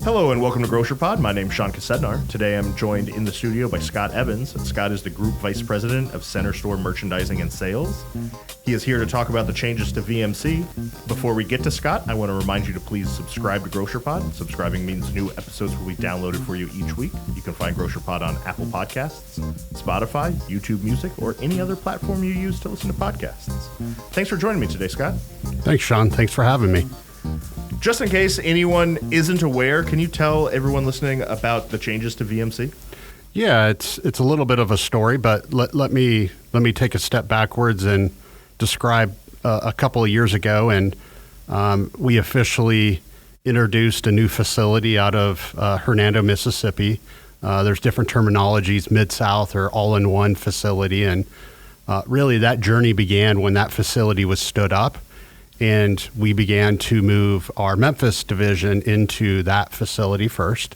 Hello and welcome to Grocer Pod. My name's Sean Kasednar. Today I'm joined in the studio by Scott Evans. Scott is the Group Vice President of Center Store Merchandising and Sales. He is here to talk about the changes to VMC. Before we get to Scott, I want to remind you to please subscribe to Grocer Pod. Subscribing means new episodes will be downloaded for you each week. You can find Grocer Pod on Apple Podcasts, Spotify, YouTube Music, or any other platform you use to listen to podcasts. Thanks for joining me today, Scott. Thanks, Sean. Thanks for having me. Just in case anyone isn't aware, can you tell everyone listening about the changes to VMC? Yeah, it's a little bit of a story, but let me take a step backwards and describe a couple of years ago, and we officially introduced a new facility out of Hernando, Mississippi. There's different terminologies, Mid-South or all-in-one facility, and really that journey began when that facility was stood up. And we began to move our Memphis division into that facility first.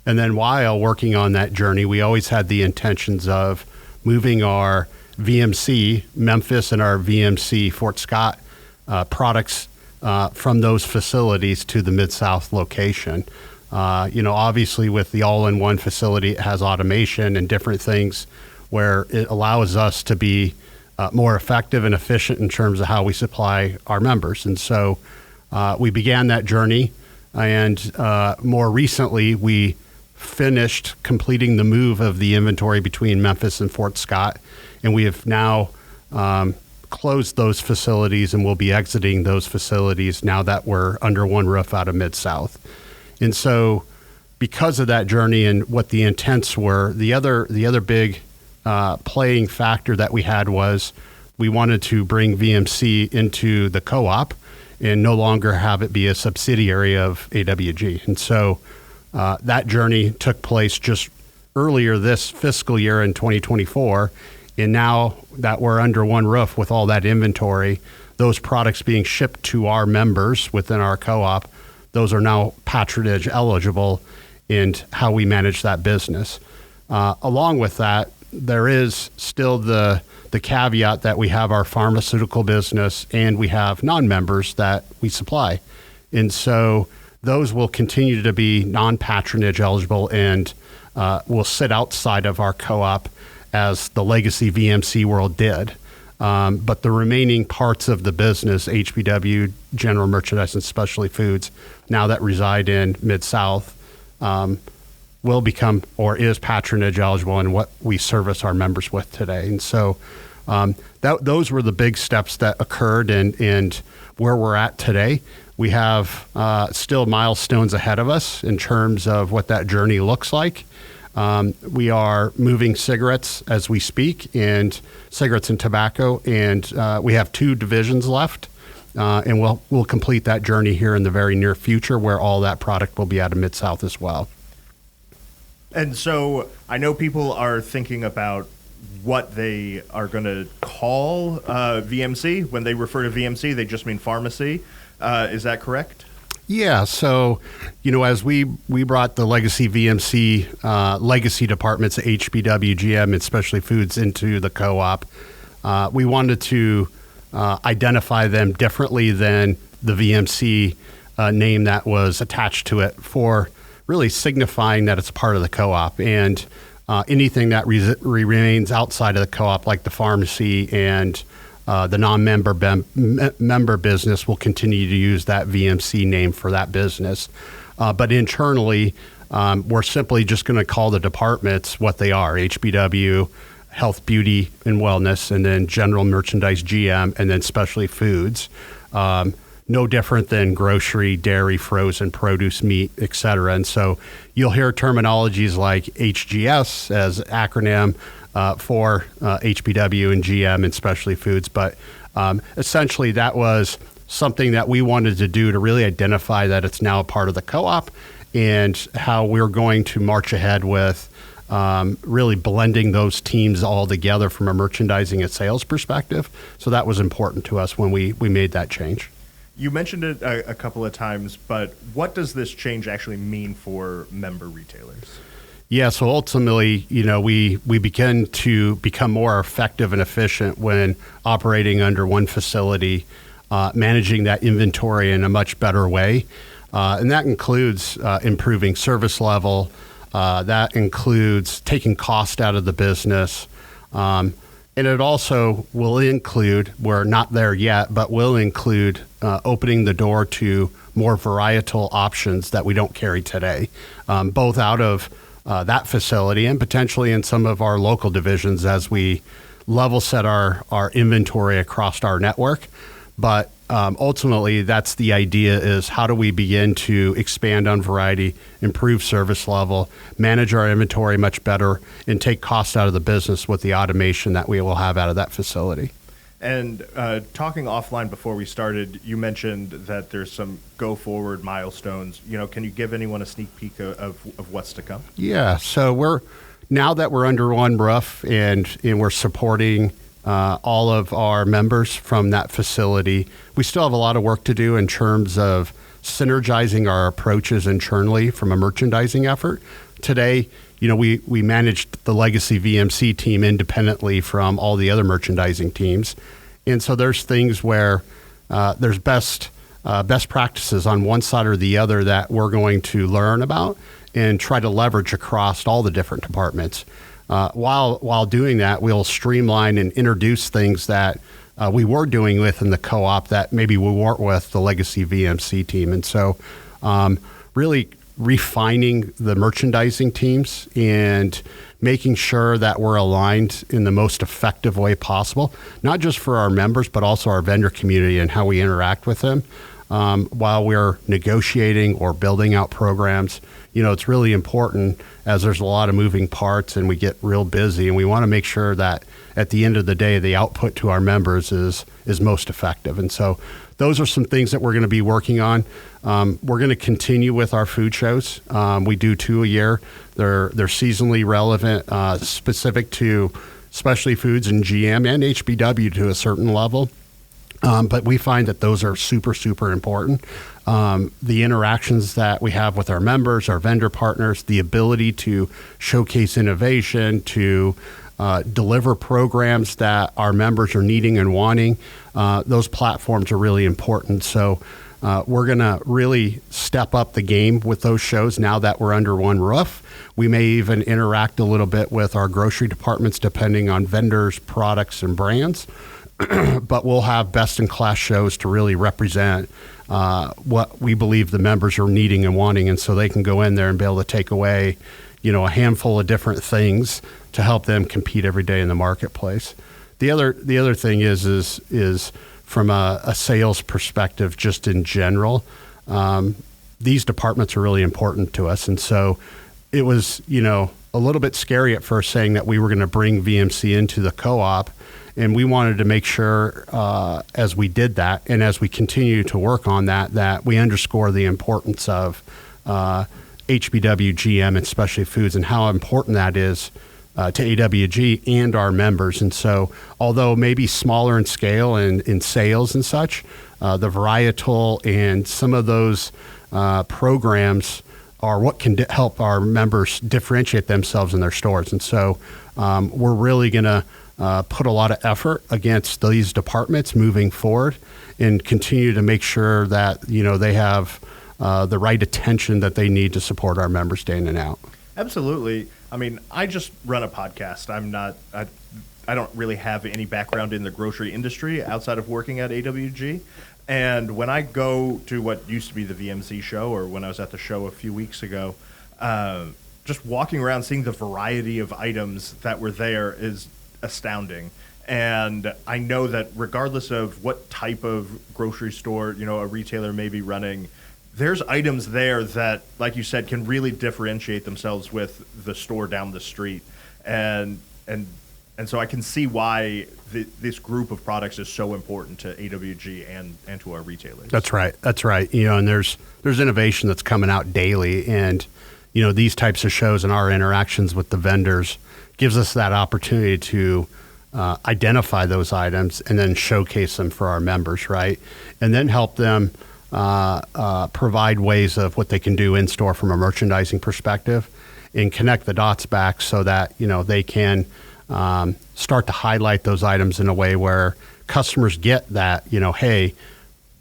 And then while working on that journey, we always had the intentions of moving our VMC Memphis and our VMC Fort Scott products from those facilities to the Mid-South location. Obviously with the all-in-one facility, it has automation and different things where it allows us to be more effective and efficient in terms of how we supply our members. And so we began that journey, and more recently we finished completing the move of the inventory between Memphis and Fort Scott, and we have now closed those facilities and will be exiting those facilities now that we're under one roof out of Mid-South. And so because of that journey and what the intents were, the other big playing factor that we had was we wanted to bring VMC into the co-op and no longer have it be a subsidiary of AWG. And so that journey took place just earlier this fiscal year in 2024. And now that we're under one roof with all that inventory, those products being shipped to our members within our co-op, those are now patronage eligible in how we manage that business. Along with that, there is still the caveat that we have our pharmaceutical business and we have non-members that we supply. And so those will continue to be non-patronage eligible and will sit outside of our co-op as the legacy VMC world did. But the remaining parts of the business, HBW, general merchandise, and specialty foods, now that reside in Mid-South, will become or is patronage eligible in what we service our members with today. And so those were the big steps that occurred and where we're at today. We have still milestones ahead of us in terms of what that journey looks like. We are moving cigarettes as we speak, and cigarettes and tobacco, and we have 2 divisions left. And we'll complete that journey here in the very near future where all that product will be out of Mid-South as well. And so I know people are thinking about what they are going to call VMC. When they refer to VMC, they just mean pharmacy. Is that correct? Yeah. So, as we brought the legacy VMC legacy departments, HBW, GM, and Specialty Foods into the co-op, we wanted to identify them differently than the VMC name that was attached to it for really signifying that it's part of the co-op, and anything that remains outside of the co-op, like the pharmacy and the non-member member business, will continue to use that VMC name for that business. But internally, we're simply just going to call the departments what they are: HBW, Health, Beauty, and Wellness, and then General Merchandise, GM, and then Specialty Foods. No different than grocery, dairy, frozen, produce, meat, et cetera. And so you'll hear terminologies like HGS as acronym for HBW and GM and Specialty Foods. But essentially that was something that we wanted to do to really identify that it's now a part of the co-op and how we're going to march ahead with really blending those teams all together from a merchandising and sales perspective. So that was important to us when we made that change. You mentioned it a couple of times, but what does this change actually mean for member retailers? Yeah, so ultimately, we begin to become more effective and efficient when operating under one facility managing that inventory in a much better way. And that includes improving service level. That includes taking cost out of the business. And it also will include, we're not there yet, but will include opening the door to more varietal options that we don't carry today, both out of that facility and potentially in some of our local divisions as we level set our inventory across our network. But ultimately, that's the idea, is how do we begin to expand on variety, improve service level, manage our inventory much better, and take costs out of the business with the automation that we will have out of that facility. And talking offline before we started, you mentioned that there's some go-forward milestones. Can you give anyone a sneak peek of what's to come? Yeah, so now that we're under one roof and we're supporting all of our members from that facility, we still have a lot of work to do in terms of synergizing our approaches internally from a merchandising effort. Today, we managed the legacy VMC team independently from all the other merchandising teams. And so there's things where there's best practices on one side or the other that we're going to learn about and try to leverage across all the different departments. While doing that, we'll streamline and introduce things that we were doing within the co-op that maybe we weren't with the legacy VMC team. And so really refining the merchandising teams and making sure that we're aligned in the most effective way possible, not just for our members, but also our vendor community and how we interact with them. While we're negotiating or building out programs, it's really important, as there's a lot of moving parts and we get real busy, and we want to make sure that at the end of the day, the output to our members is most effective. And so those are some things that we're going to be working on. We're going to continue with our food shows. We do 2 a year. They're seasonally relevant, specific to specialty foods and GM and HBW to a certain level. But we find that those are super, super important. The interactions that we have with our members, our vendor partners, the ability to showcase innovation, to deliver programs that our members are needing and wanting, those platforms are really important. So we're going to really step up the game with those shows now that we're under one roof. We may even interact a little bit with our grocery departments depending on vendors, products, and brands. But we'll have best-in-class shows to really represent what we believe the members are needing and wanting, and so they can go in there and be able to take away, a handful of different things to help them compete every day in the marketplace. The other thing is from a sales perspective, just in general, these departments are really important to us, and so it was a little bit scary at first saying that we were going to bring VMC into the co-op. And we wanted to make sure as we did that and as we continue to work on that we underscore the importance of HBW, GM, and specialty foods and how important that is to AWG and our members. And so although maybe smaller in scale and in sales and such, the varietal and some of those programs are what can help our members differentiate themselves in their stores. And so we're really going to put a lot of effort against these departments moving forward and continue to make sure that, they have the right attention that they need to support our members day in and out. Absolutely. I mean, I just run a podcast. I don't really have any background in the grocery industry outside of working at AWG. And when I go to what used to be the VMC show, or when I was at the show a few weeks ago, just walking around seeing the variety of items that were there is astounding. And I know that regardless of what type of grocery store, a retailer may be running, there's items there that, like you said, can really differentiate themselves with the store down the street. And so I can see why this group of products is so important to AWG and to our retailers. That's right. And there's innovation that's coming out daily. And, these types of shows and our interactions with the vendors gives us that opportunity to identify those items and then showcase them for our members, right? And then help them provide ways of what they can do in store from a merchandising perspective and connect the dots back so that, they can start to highlight those items in a way where customers get that, hey,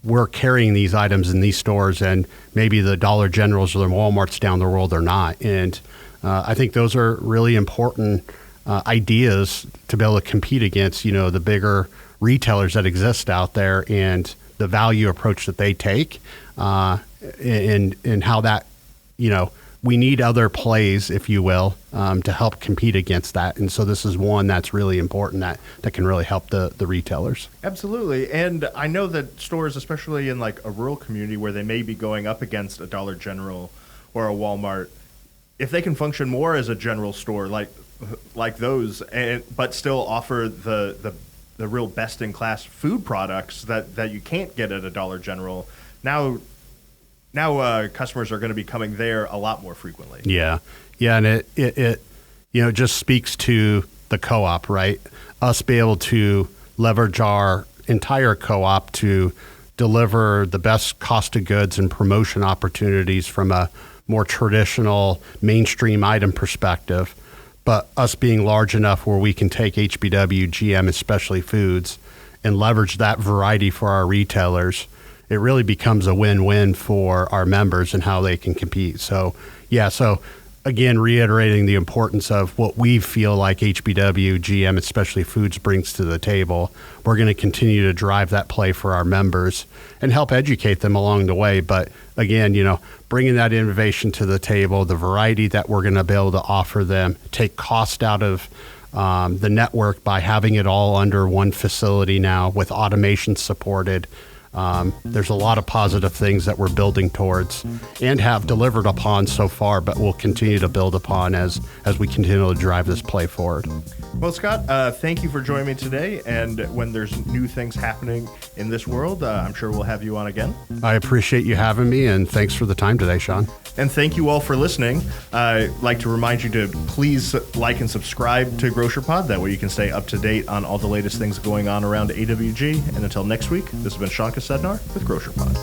we're carrying these items in these stores, and maybe the Dollar Generals or the Walmarts down the world are not. And I think those are really important ideas to be able to compete against, the bigger retailers that exist out there, and the value approach that they take, and how that, we need other plays, if you will, to help compete against that. And so this is one that's really important that can really help the retailers. Absolutely. And I know that stores, especially in like a rural community where they may be going up against a Dollar General or a Walmart, if they can function more as a general store like those, but still offer the real best in class food products that you can't get at a Dollar General, now customers are going to be coming there a lot more frequently. Yeah, and it just speaks to the co-op, right? Us be able to leverage our entire co-op to deliver the best cost of goods and promotion opportunities from a more traditional mainstream item perspective, but us being large enough where we can take HBW, GM, especially foods, and leverage that variety for our retailers. It really becomes a win-win for our members and how they can compete. So again, reiterating the importance of what we feel like HBW, GM, especially foods brings to the table. We're going to continue to drive that play for our members and help educate them along the way. But again, bringing that innovation to the table, the variety that we're going to be able to offer them, take cost out of the network by having it all under one facility now with automation supported. There's a lot of positive things that we're building towards and have delivered upon so far, but we'll continue to build upon as we continue to drive this play forward. Well, Scott, thank you for joining me today. And when there's new things happening in this world, I'm sure we'll have you on again. I appreciate you having me, and thanks for the time today, Sean. And thank you all for listening. I'd like to remind you to please like and subscribe to Grocer Pod. That way you can stay up to date on all the latest things going on around AWG. And until next week, this has been Sean Sednar with Grocer Pod.